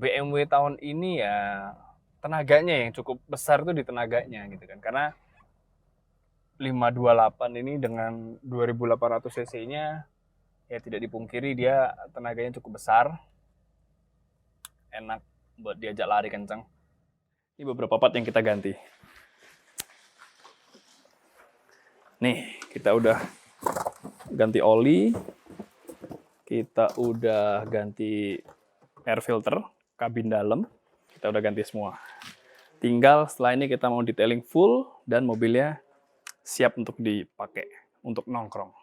BMW tahun ini ya tenaganya yang cukup besar tuh di tenaganya gitu kan. Karena 528 ini dengan 2800 cc-nya ya tidak dipungkiri dia tenaganya cukup besar. Enak buat diajak lari kencang. Ini beberapa part yang kita ganti. Nih, kita udah ganti oli. Kita udah ganti air filter, kabin dalam. Kita udah ganti semua. Tinggal setelah ini kita mau detailing full dan mobilnya siap untuk dipakai, untuk nongkrong.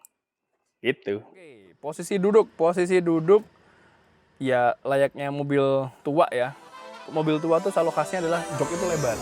Gitu. Oke, posisi duduk ya layaknya mobil tua ya. Mobil tua tuh selalu khasnya adalah jok itu lebar.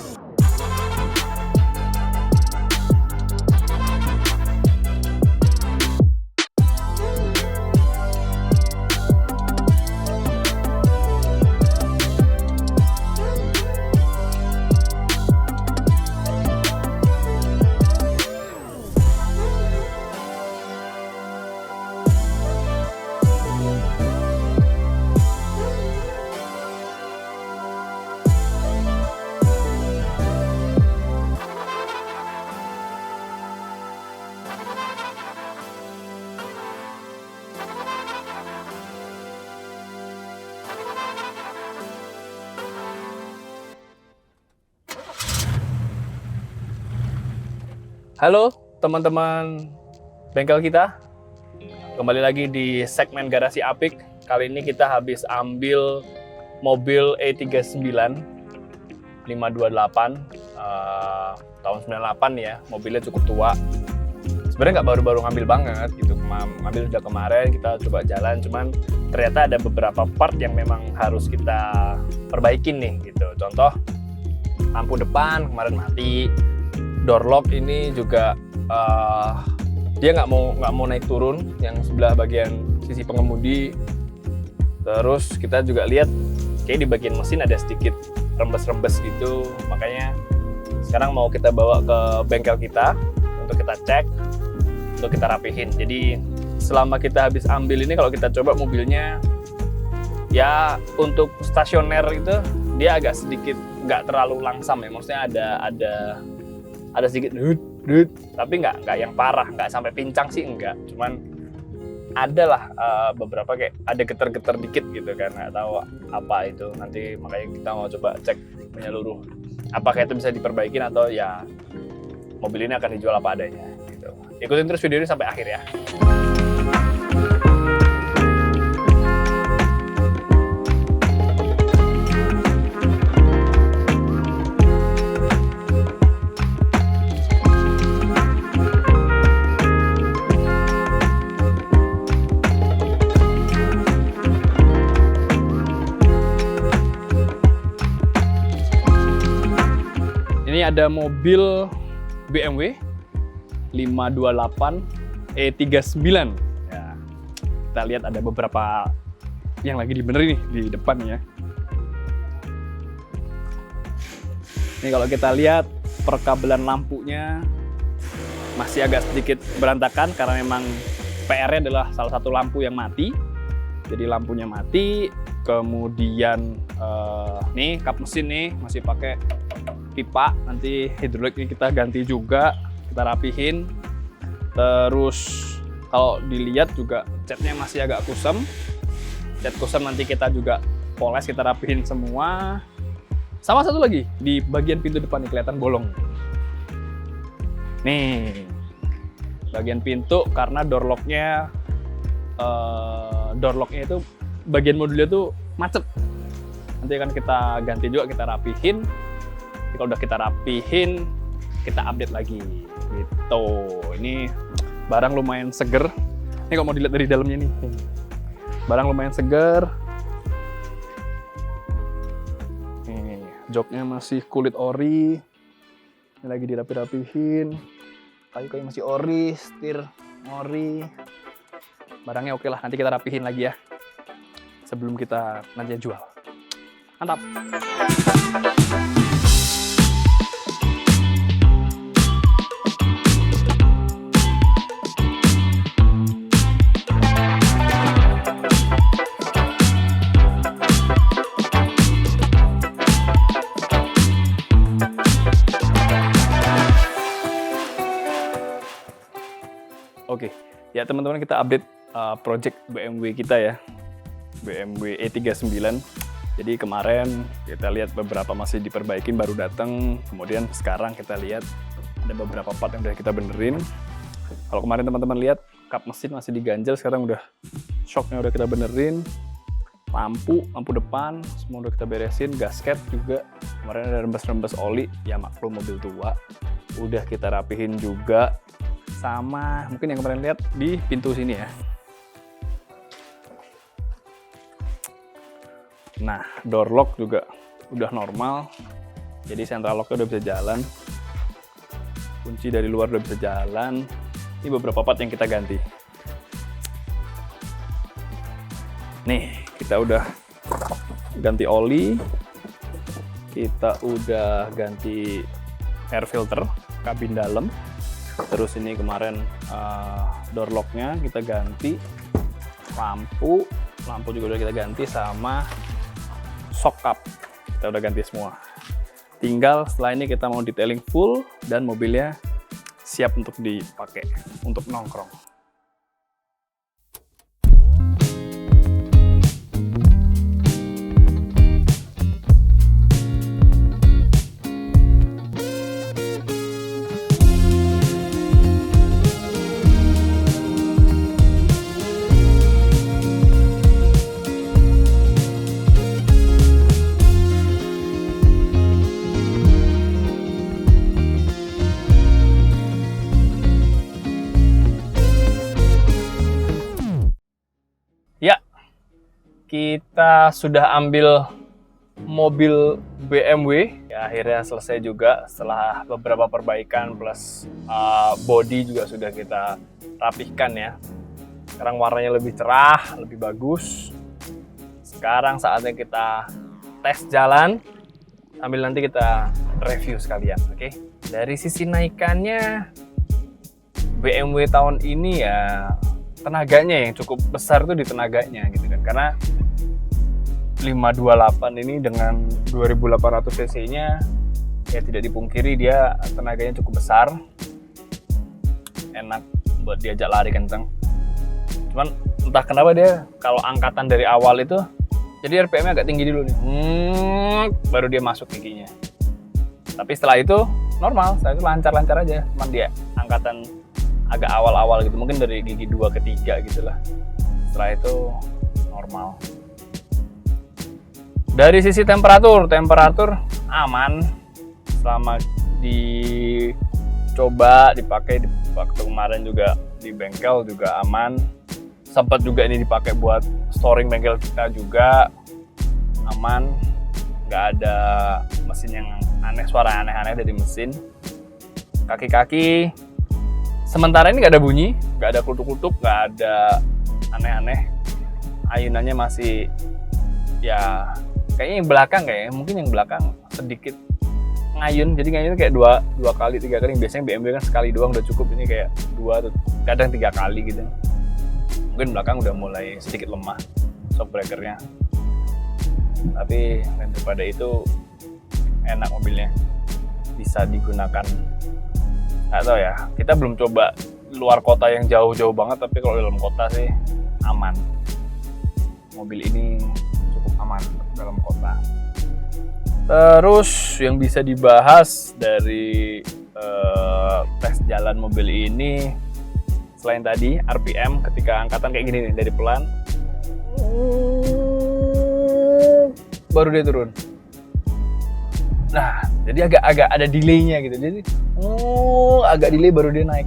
Halo teman-teman bengkel kita, kembali lagi di segmen Garasi Apik. Kali ini kita habis ambil mobil E39 528 tahun 98 ya, mobilnya cukup tua. Sebenarnya nggak baru-baru ngambil banget gitu, ngambil udah kemarin, kita coba jalan, cuman ternyata ada beberapa part yang memang harus kita perbaikin nih gitu. Contoh, lampu depan kemarin mati. Door lock ini juga dia nggak mau naik turun yang sebelah bagian sisi pengemudi. Terus kita juga lihat kayak di bagian mesin ada sedikit rembes-rembes gitu, makanya sekarang mau kita bawa ke bengkel kita untuk kita cek, untuk kita rapihin. Jadi selama kita habis ambil ini, kalau kita coba mobilnya ya untuk stasioner itu dia agak sedikit nggak terlalu langsam ya, maksudnya ada sedikit tapi nggak yang parah, nggak sampai pincang sih enggak, cuman adalah beberapa kayak ada getar-getar dikit gitu kan, nggak tahu apa itu. Nanti makanya kita mau coba cek menyeluruh apakah itu bisa diperbaikin atau ya mobil ini akan dijual apa adanya gitu. Ikutin terus video ini sampai akhir ya. Ini ada mobil BMW 528 E39. Ya, kita lihat ada beberapa yang lagi dibenerin nih di depan ya. Ini kalau kita lihat perkabelan lampunya masih agak sedikit berantakan karena memang PR-nya adalah salah satu lampu yang mati. Jadi lampunya mati, kemudian nih kap mesin nih masih pakai pipa, nanti hidroliknya kita ganti juga, kita rapihin. Terus kalau dilihat juga catnya masih agak kusam, cat kusam nanti kita juga poles, kita rapihin semua. Sama satu lagi di bagian pintu depan nih kelihatan bolong nih, bagian pintu karena door locknya itu bagian modulnya tuh macet. Nanti akan kita ganti juga, kita rapihin. Kalau udah kita rapihin, kita update lagi gitu. Ini barang lumayan seger. Ini kalau mau dilihat dari dalamnya nih, barang lumayan seger. Nih, joknya masih kulit ori. Ini lagi dirapi-rapihin. Kayu-kayu masih ori, setir ori. Barangnya oke lah, nanti kita rapihin lagi ya sebelum kita nanti jual. Mantap. Ya teman-teman, kita update project BMW kita ya, BMW E39. Jadi kemarin kita lihat beberapa masih diperbaikin, baru datang. Kemudian sekarang kita lihat ada beberapa part yang udah kita benerin. Kalau kemarin teman-teman lihat kap mesin masih diganjel, sekarang udah shocknya udah kita benerin. Lampu depan semua udah kita beresin, gasket juga kemarin ada rembes-rembes oli, ya maklum mobil tua, udah kita rapihin juga. Sama mungkin yang kemarin lihat di pintu sini ya. Nah, door lock juga udah normal, jadi central locknya udah bisa jalan, kunci dari luar udah bisa jalan. Ini beberapa part yang kita ganti. Nih, kita udah ganti oli, kita udah ganti air filter, kabin dalam. Terus ini kemarin door locknya kita ganti, lampu juga udah kita ganti, sama shock cup kita udah ganti semua. Tinggal setelah ini kita mau detailing full dan mobilnya siap untuk dipakai, untuk nongkrong. Ya, kita sudah ambil mobil BMW. Ya, akhirnya selesai juga setelah beberapa perbaikan plus body juga sudah kita rapihkan ya. Sekarang warnanya lebih cerah, lebih bagus. Sekarang saatnya kita tes jalan sambil nanti kita review sekalian, oke? Dari sisi naikannya, BMW tahun ini ya tenaganya yang cukup besar tuh di tenaganya gitu kan, karena 528 ini dengan 2800 cc-nya ya tidak dipungkiri dia tenaganya cukup besar, enak buat diajak lari kenceng. Cuman entah kenapa dia kalau angkatan dari awal itu jadi RPM-nya agak tinggi dulu nih, baru dia masuk giginya. Tapi setelah itu normal, setelah itu lancar-lancar aja, cuman dia angkatan agak awal-awal gitu, mungkin dari gigi 2 ke 3 gitu lah. Setelah itu normal. Dari sisi temperatur aman. Selama dicoba, dipakai waktu kemarin juga di bengkel juga aman. Sempat juga ini dipakai buat storing bengkel kita juga aman. Nggak ada mesin yang aneh, suara aneh-aneh dari mesin. Kaki-kaki sementara ini nggak ada bunyi, nggak ada kutuk-kutuk, nggak ada aneh-aneh. Ayunannya masih ya kayaknya yang belakang mungkin yang belakang sedikit ngayun. Jadi ngayun kayak dua kali 3 kali. Biasanya BMW kan sekali doang udah cukup, ini kayak 2 kadang 3 kali gitu. Mungkin belakang udah mulai sedikit lemah shock breakernya. Tapi daripada itu enak mobilnya, bisa digunakan. Nggak tahu ya, kita belum coba luar kota yang jauh-jauh banget, tapi kalau dalam kota sih aman. Mobil ini cukup aman dalam kota. Terus yang bisa dibahas dari tes jalan mobil ini, selain tadi RPM ketika angkatan kayak gini nih, dari pelan baru dia turun. Nah, jadi agak ada delay-nya gitu. Jadi agak delay baru dia naik.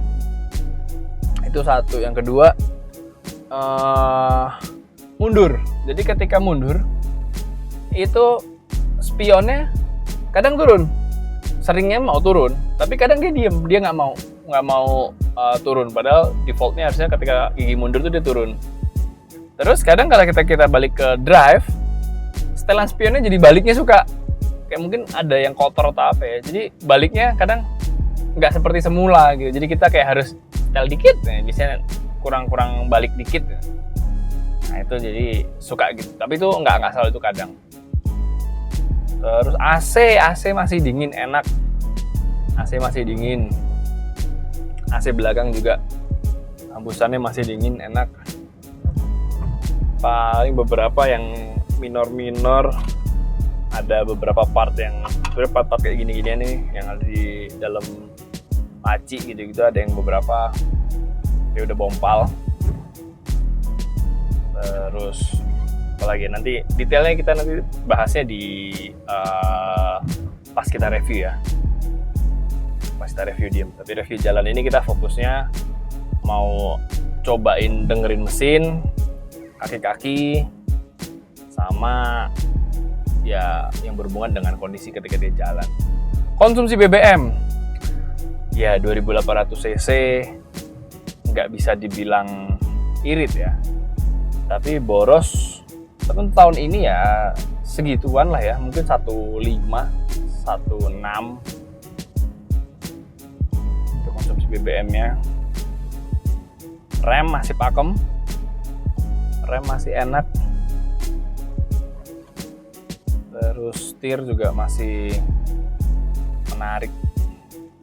Itu satu. Yang kedua, mundur. Jadi ketika mundur itu spionnya kadang turun. Seringnya mau turun, tapi kadang dia diem, dia nggak mau turun. Padahal defaultnya harusnya ketika gigi mundur tuh dia turun. Terus kadang kalau kita balik ke drive, setelan spionnya jadi baliknya suka kayak mungkin ada yang kotor atau apa ya, jadi baliknya kadang nggak seperti semula gitu. Jadi kita kayak harus setel dikit, biasanya kurang balik dikit. Nah itu jadi suka gitu, tapi itu nggak selalu, itu kadang. Terus AC masih dingin, enak. AC masih dingin. AC belakang juga Hembusannya masih dingin, enak. Paling beberapa yang minor-minor, ada beberapa part kayak gini-gini nih yang ada di dalam laci gitu-gitu, ada yang beberapa dia udah bompal. Terus apalagi nanti detailnya kita nanti bahasnya di pas kita review ya, pas kita review diem. Tapi review jalan ini kita fokusnya mau cobain dengerin mesin, kaki-kaki, sama ya yang berhubungan dengan kondisi ketika dia jalan. Konsumsi BBM ya 2800 cc, nggak bisa dibilang irit ya, tapi boros tentu tahun ini ya segituan lah ya, mungkin 15, 16 itu konsumsi BBM-nya. Rem masih pakem, rem masih enak, terus setir juga masih menarik,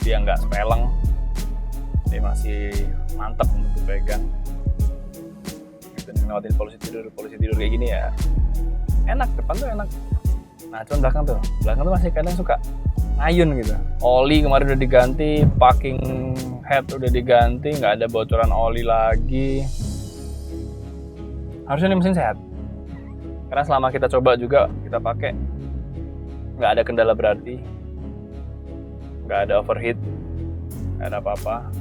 dia nggak sepeleng, dia masih mantap untuk dipegang. Gitu, ngelewatin polisi tidur kayak gini ya enak, depan tuh enak. Nah cuman belakang tuh masih kadang suka ngayun gitu. Oli kemarin udah diganti, parking head udah diganti, nggak ada bocoran oli lagi. Harusnya ini mesin sehat, karena selama kita coba juga kita pakai nggak ada kendala berarti, nggak ada overheat, nggak ada apa-apa.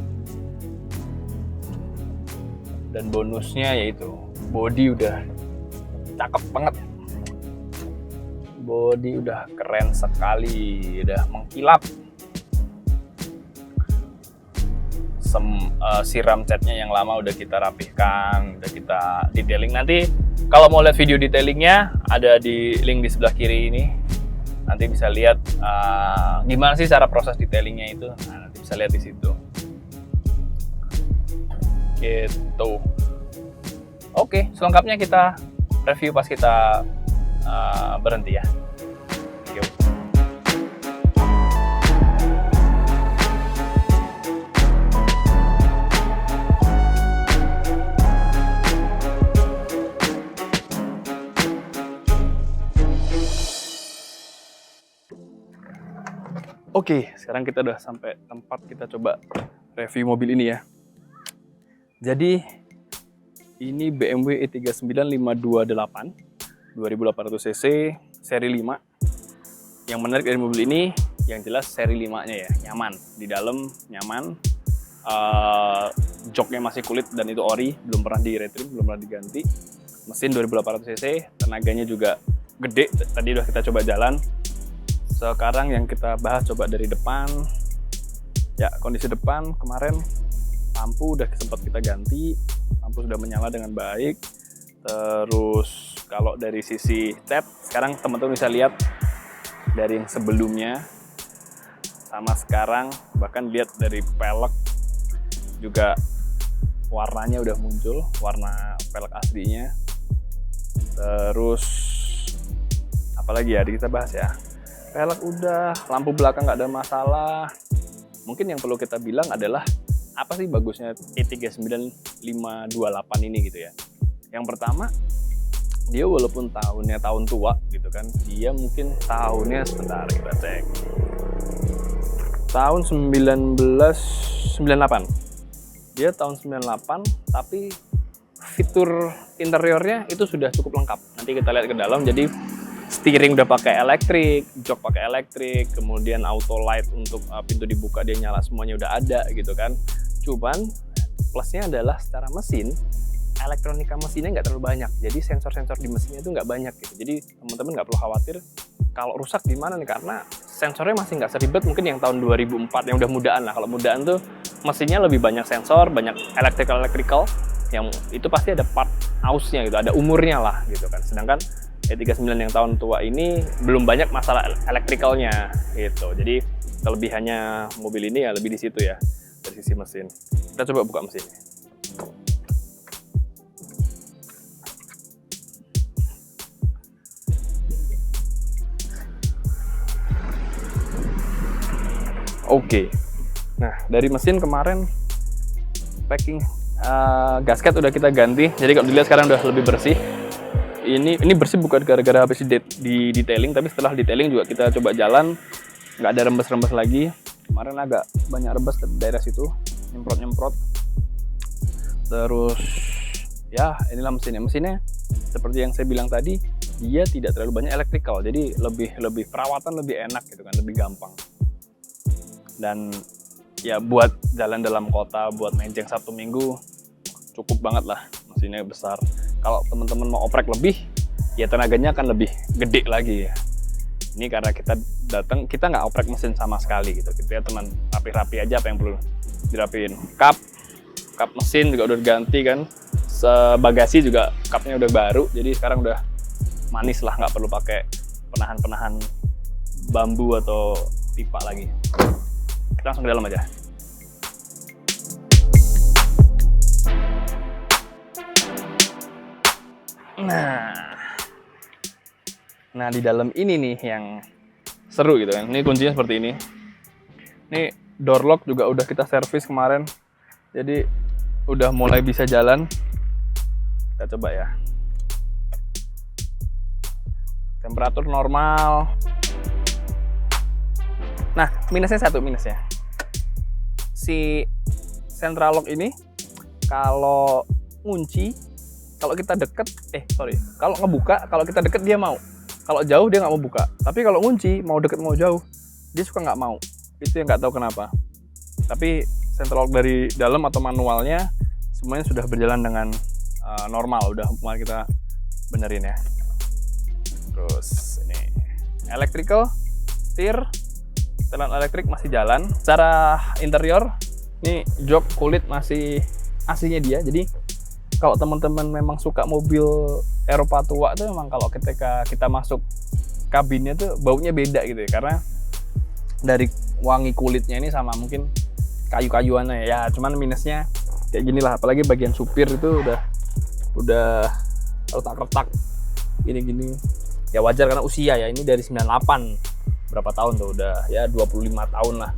Dan bonusnya yaitu body udah cakep banget, body udah keren sekali, udah mengkilap. Siram catnya yang lama udah kita rapihkan, udah kita detailing. Nanti kalau mau lihat video detailingnya ada di link di sebelah kiri ini. Nanti bisa lihat gimana sih cara proses detailingnya itu. Nah, nanti bisa lihat di situ. Gitu. Oke, selengkapnya kita review pas kita berhenti ya. Yuk. Oke, sekarang kita udah sampai tempat kita coba review mobil ini ya. Jadi ini BMW E39 528 2800 cc seri 5. Yang menarik dari mobil ini yang jelas seri 5-nya ya, nyaman. Di dalam nyaman. Joknya masih kulit dan itu ori, belum pernah di retrim, belum pernah diganti. Mesin 2800 cc, tenaganya juga gede. Tadi udah kita coba jalan. Sekarang yang kita bahas coba dari depan. Ya, kondisi depan kemarin lampu udah sempat kita ganti, lampu sudah menyala dengan baik. Terus kalau dari sisi cat, sekarang teman-teman bisa lihat dari yang sebelumnya sama sekarang, bahkan lihat dari pelek juga warnanya udah muncul, warna pelek aslinya. Terus apalagi ya, kita bahas ya. Pelek udah, lampu belakang nggak ada masalah. Mungkin yang perlu kita bilang adalah apa sih bagusnya E39 528 ini gitu ya. Yang pertama, dia walaupun tahunnya tahun tua gitu kan, dia mungkin tahunnya sebentar kita cek. Tahun 1998. Dia tahun 98, tapi fitur interiornya itu sudah cukup lengkap. Nanti kita lihat ke dalam, jadi steering udah pakai elektrik, jok pakai elektrik, kemudian auto light untuk pintu dibuka dia nyala semuanya udah ada gitu kan. Cuman plusnya adalah secara mesin, elektronika mesinnya nggak terlalu banyak, jadi sensor-sensor di mesinnya itu nggak banyak gitu. Jadi teman-teman nggak perlu khawatir kalau rusak di mana nih, karena sensornya masih nggak seribet mungkin yang tahun 2004 yang udah mudaan lah. Kalau mudaan tuh mesinnya lebih banyak sensor, banyak electrical yang itu pasti ada part ausnya gitu, ada umurnya lah gitu kan. Sedangkan E39 yang tahun tua ini belum banyak masalah elektrikalnya gitu. Jadi kelebihannya mobil ini ya lebih di situ ya, dari sisi mesin. Kita coba buka mesinnya. Oke. Nah, dari mesin kemarin packing gasket udah kita ganti, jadi kalau dilihat sekarang udah lebih bersih. Ini bersih bukan gara-gara habis di detailing, tapi setelah detailing juga kita coba jalan, nggak ada rembes-rembes lagi. Kemarin agak banyak rembes di daerah situ, nyemprot-nyemprot. Terus ya inilah mesinnya seperti yang saya bilang tadi, dia tidak terlalu banyak electrical, jadi lebih perawatan lebih enak gitu kan, lebih gampang. Dan ya buat jalan dalam kota, buat mejeng Sabtu Minggu cukup banget lah, mesinnya besar. Kalau teman-teman mau oprek lebih, ya tenaganya akan lebih gede lagi ya. Ini karena kita datang, kita nggak oprek mesin sama sekali gitu. Kita teman rapi-rapi aja apa yang perlu dirapiin. Kap mesin juga udah ganti kan. Bagasi juga kapnya udah baru, jadi sekarang udah manis lah, nggak perlu pakai penahan bambu atau pipa lagi. Kita langsung ke dalam aja. Nah di dalam ini nih yang seru gitu kan. Ini kuncinya seperti ini. Ini door lock juga udah kita servis kemarin, jadi udah mulai bisa jalan. Kita coba ya. Temperatur normal. Nah minusnya si central lock ini kalau ngunci, kalau kita deket, kalau ngebuka, kalau kita deket dia mau. Kalau jauh dia nggak mau buka. Tapi kalau ngunci, mau deket mau jauh, dia suka nggak mau. Itu yang nggak tahu kenapa. Tapi central lock dari dalam atau manualnya, semuanya sudah berjalan dengan normal. Udah mulai kita benerin ya. Terus ini electrical, setir, setelan elektrik masih jalan. Secara interior, ini jok kulit masih aslinya dia. Jadi kalau teman-teman memang suka mobil Eropa tua tuh, memang kalau ketika kita masuk kabinnya tuh baunya beda gitu ya, karena dari wangi kulitnya ini sama mungkin kayu-kayuannya ya. Cuman minusnya kayak gini lah, apalagi bagian supir itu udah retak-retak gini-gini. Ya wajar karena usia ya, ini dari 98, berapa tahun tuh, udah ya 25 tahun lah.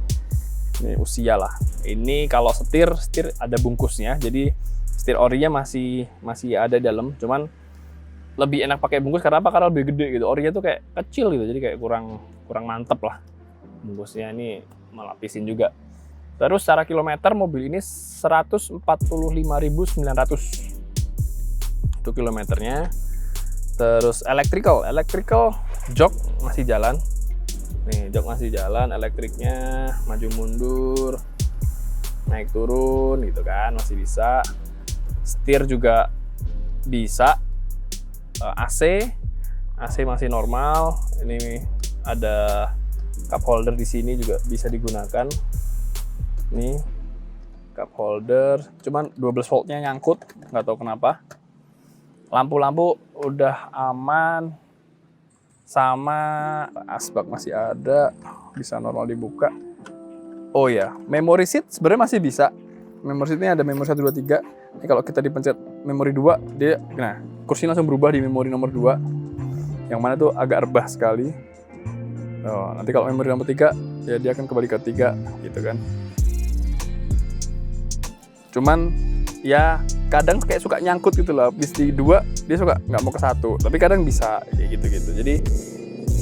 Ini usia lah. Ini kalau setir ada bungkusnya, jadi setir orinya masih ada di dalam, cuman lebih enak pakai bungkus karena apa? Karena lebih gede gitu. Orinya tuh kayak kecil gitu, jadi kayak kurang mantep lah. Bungkusnya ini melapisin juga. Terus secara kilometer mobil ini 145.900 itu kilometernya. Terus electrical jok masih jalan. Nih jok masih jalan, elektriknya maju mundur, naik turun gitu kan, masih bisa. Setir juga bisa. AC masih normal. Ini ada cup holder di sini juga bisa digunakan. Nih cup holder, cuman 12 voltnya nyangkut, nggak tahu kenapa. Lampu-lampu udah aman, sama asbak masih ada, bisa normal dibuka. Oh ya, memory seat sebenarnya masih bisa. Memory seatnya ada memory 1, 2, 3. Ini kalau kita dipencet memori 2, nah kursi langsung berubah di memori nomor 2, yang mana tuh agak rebah sekali. Oh, nanti kalau memori nomor 3 ya dia akan kembali ke 3 gitu kan. Cuman ya kadang kayak suka nyangkut gitu lah, habis di 2 dia suka nggak mau ke 1, tapi kadang bisa kayak gitu. Jadi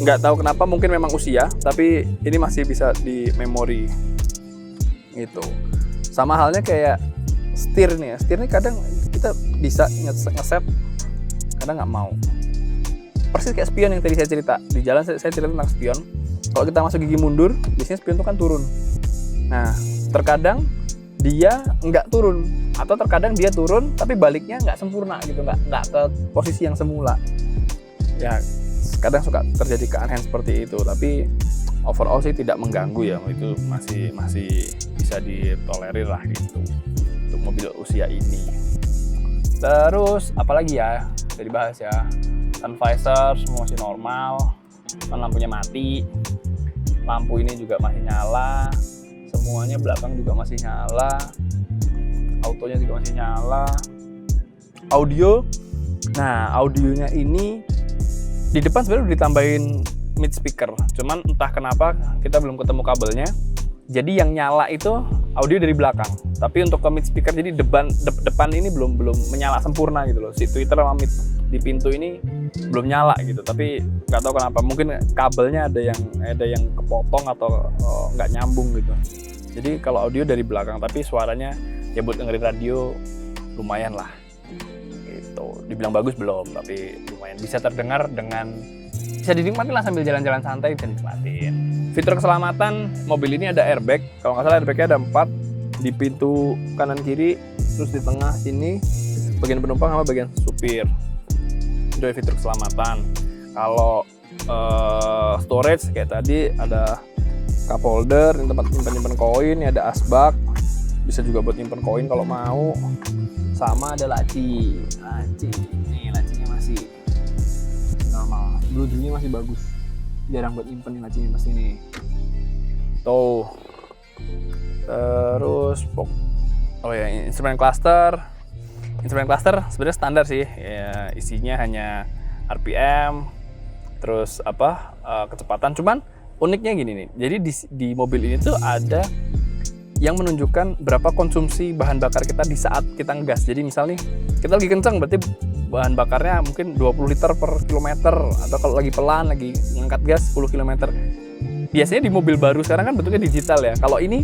nggak tahu kenapa, mungkin memang usia, tapi ini masih bisa di memori gitu. Sama halnya kayak setir nih kadang kita bisa ngeset, kadang nggak mau. Persis kayak spion yang tadi saya cerita di jalan. Saya cerita tentang spion. Kalau kita masuk gigi mundur, biasanya spion itu kan turun. Nah terkadang dia nggak turun, atau terkadang dia turun tapi baliknya nggak sempurna gitu, nggak ke posisi yang semula. Ya kadang suka terjadi keanehan seperti itu, tapi overall sih tidak mengganggu ya, itu masih bisa ditolerir lah gitu untuk mobil usia ini. Terus apalagi ya bisa dibahas ya, sun visor semua masih normal, kan lampunya mati, lampu ini juga masih nyala, semuanya belakang juga masih nyala, autonya juga masih nyala. Audio, nah audionya ini di depan sebenarnya udah ditambahin mid speaker, cuman entah kenapa kita belum ketemu kabelnya. Jadi yang nyala itu audio dari belakang. Tapi untuk ke mid speaker, jadi depan ini belum menyala sempurna gitu loh. Si tweeter sama mid di pintu ini belum nyala gitu. Tapi nggak tahu kenapa, mungkin kabelnya ada yang kepotong atau nggak nyambung gitu. Jadi kalau audio dari belakang, tapi suaranya ya buat dengerin radio lumayan lah. Gitu. Dibilang bagus belum, tapi lumayan bisa terdengar bisa dinikmatin lah sambil jalan-jalan santai, bisa dinikmatin. Fitur keselamatan mobil ini ada airbag, kalau nggak salah airbagnya ada 4 di pintu kanan kiri, terus di tengah sini bagian penumpang sama bagian supir. Itu fitur keselamatan. Kalau storage kayak tadi ada cup holder, ini tempat nyimpan koin, ini ada asbak, bisa juga buat nyimpan koin kalau mau. Sama ada laci, nih lacinya masih normal, bludrunya masih bagus, jarang buat nyimpen nih lacinya pasti nih. Tuh, terus instrumen cluster sebenarnya standar sih, ya, isinya hanya RPM, terus kecepatan. Cuman uniknya gini nih, jadi di mobil ini tuh ada yang menunjukkan berapa konsumsi bahan bakar kita di saat kita ngegas. Jadi misal nih, kita lagi kencang berarti bahan bakarnya mungkin 20 liter per kilometer, atau kalau lagi pelan, lagi ngangkat gas 10 km. Biasanya di mobil baru sekarang kan bentuknya digital ya. Kalau ini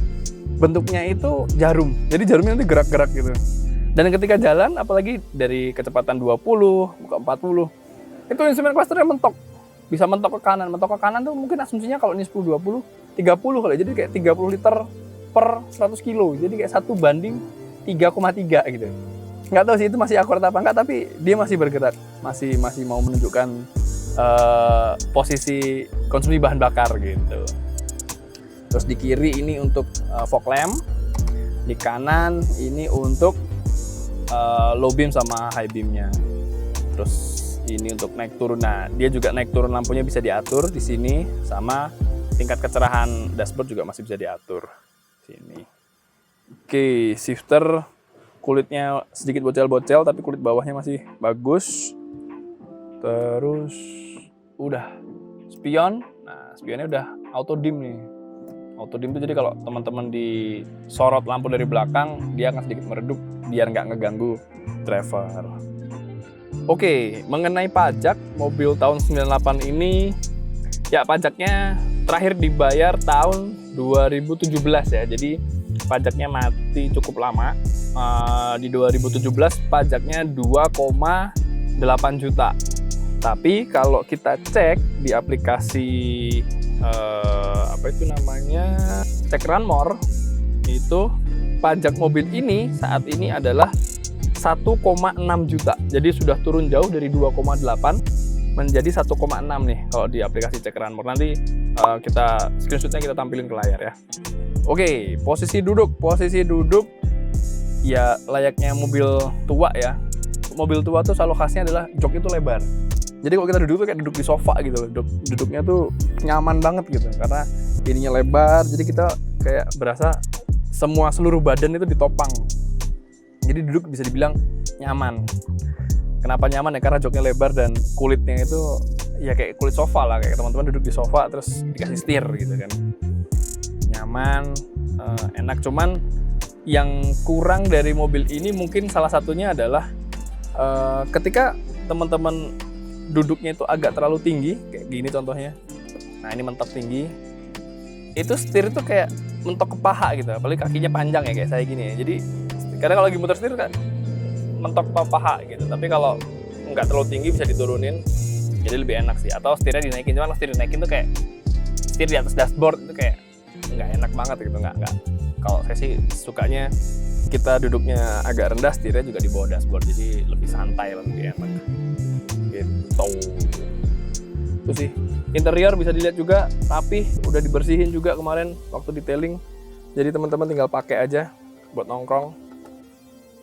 bentuknya itu jarum, jadi jarumnya nanti gerak-gerak gitu. Dan ketika jalan, apalagi dari kecepatan 20 ke 40, itu instrumen clusternya mentok. Bisa mentok ke kanan. Mentok ke kanan tuh mungkin asumsinya kalau ini 10, 20, 30 kali. Jadi kayak 30 liter per 100 kilo, jadi kayak 1:3,3 gitu. Nggak tahu sih itu masih akurat apa enggak, tapi dia masih bergerak, masih mau menunjukkan posisi konsumsi bahan bakar gitu. Terus di kiri ini untuk fog lamp, di kanan ini untuk low beam sama high beamnya. Terus ini untuk naik turun. Nah, dia juga naik turun lampunya bisa diatur di sini, sama tingkat kecerahan dashboard juga masih bisa diatur. Sini. Oke, shifter kulitnya sedikit bocel-bocel, tapi kulit bawahnya masih bagus. Terus udah spion. Nah, spionnya udah auto dim nih. Auto dim itu jadi kalau teman-teman disorot lampu dari belakang, dia akan sedikit meredup biar nggak ngeganggu driver. Oke, mengenai pajak mobil tahun 98 ini, ya pajaknya terakhir dibayar tahun 2017 ya, jadi pajaknya mati cukup lama. Di 2017 pajaknya 2,8 juta. Tapi kalau kita cek di aplikasi cek Runmore, itu pajak mobil ini saat ini adalah 1,6 juta. Jadi sudah turun jauh dari 2,8 menjadi 1,6 nih kalau di aplikasi cek Runmore. Nanti kita screenshotnya kita tampilin ke layar ya. Oke, posisi duduk ya layaknya mobil tua ya. Mobil tua tuh selalu khasnya adalah jok itu lebar. Jadi kalau kita duduk tuh kayak duduk di sofa gitu. Duduknya tuh nyaman banget gitu, karena ininya lebar. Jadi kita kayak berasa seluruh badan itu ditopang. Jadi duduk bisa dibilang nyaman. Kenapa nyaman ya? Karena joknya lebar dan kulitnya itu ya kayak kulit sofa lah, kayak teman-teman duduk di sofa terus dikasih setir gitu kan. Nyaman, enak. Cuman yang kurang dari mobil ini mungkin salah satunya adalah ketika teman-teman duduknya itu agak terlalu tinggi, kayak gini contohnya. Nah, ini mentok tinggi. Itu setir itu kayak mentok ke paha gitu, apalagi kakinya panjang ya kayak saya gini ya. Jadi karena kalau lagi muter setir kan mentok ke paha gitu, tapi kalau nggak terlalu tinggi bisa diturunin, jadi lebih enak sih. Atau setirnya dinaikin, cuman setir dinaikin tuh kayak setir di atas dashboard itu kayak nggak enak banget gitu, nggak. Kalau saya sih sukanya kita duduknya agak rendah, setirnya juga di bawah dashboard, jadi lebih santai, lebih enak gitu. Itu sih. Interior bisa dilihat juga rapih, udah dibersihin juga kemarin waktu detailing. Jadi teman-teman tinggal pakai aja buat nongkrong.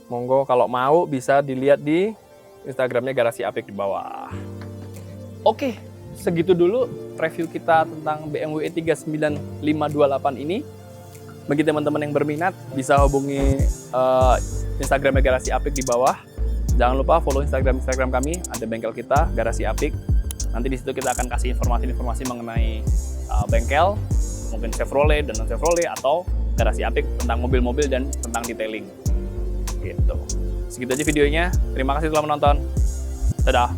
Monggo kalau mau bisa dilihat di Instagramnya Garasi Apik di bawah. Oke, segitu dulu review kita tentang BMW E39 528 ini. Bagi teman-teman yang berminat bisa hubungi Instagramnya Garasi Apik di bawah. Jangan lupa follow Instagram kami, ada bengkel kita Garasi Apik. Nanti di situ kita akan kasih informasi mengenai bengkel, mungkin Chevrolet dan non Chevrolet, atau garasi Apik tentang mobil-mobil dan tentang detailing. Gitu. Segitu aja videonya. Terima kasih telah menonton. Dadah.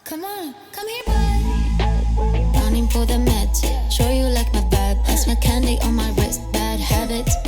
Come on, come here, boy. Running for the meds. Show you like my vibe. That's my candy on my wrist. Bad habits.